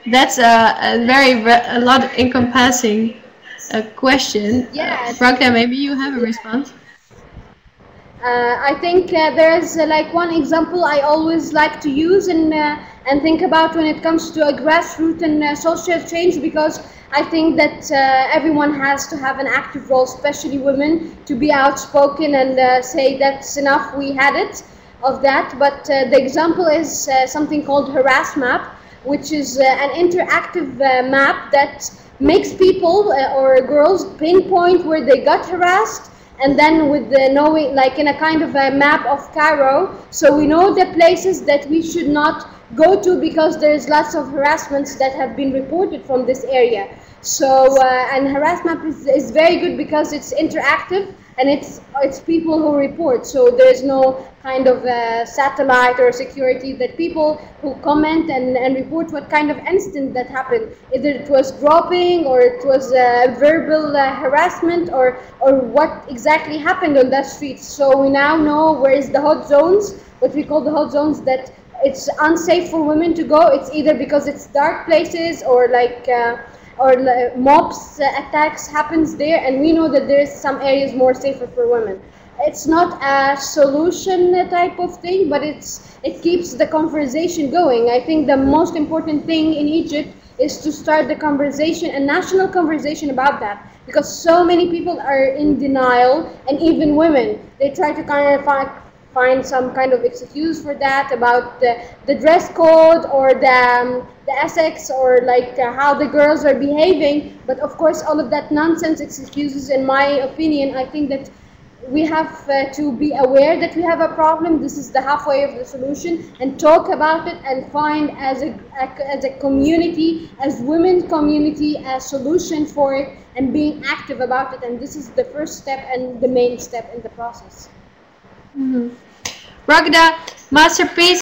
That's a lot encompassing question. Yeah. Raghda, maybe you have a response. I think there's like one example I always like to use and think about when it comes to a grassroots and social change, because I think that everyone has to have an active role, especially women, to be outspoken and say that's enough, we had it of that. But the example is something called Harass Map, which is an interactive map that makes people or girls pinpoint where they got harassed, and then with the knowing, like in a kind of a map of Cairo, so we know the places that we should not go to because there's lots of harassments that have been reported from this area. So and harassment is very good because it's interactive and it's people who report, so there's no kind of satellite or security, that people who comment and report what kind of incident that happened, either it was groping or it was verbal harassment or what exactly happened on that street. So we now know where is the hot zones, what we call the hot zones, that it's unsafe for women to go. It's either because it's dark places or like mobs attacks happens there, and we know that there's some areas more safer for women. It's not a solution type of thing, but it keeps the conversation going. I think the most important thing in Egypt is to start the conversation, a national conversation about that, because so many people are in denial, and even women, they try to kind of find some kind of excuse for that, about the dress code or the Essex, or like how the girls are behaving. But of course, all of that nonsense excuses, in my opinion, I think that we have to be aware that we have a problem. This is the halfway of the solution, and talk about it and find as a community, as women community, a solution for it, and being active about it. And this is the first step and the main step in the process. Raghda, masterpiece.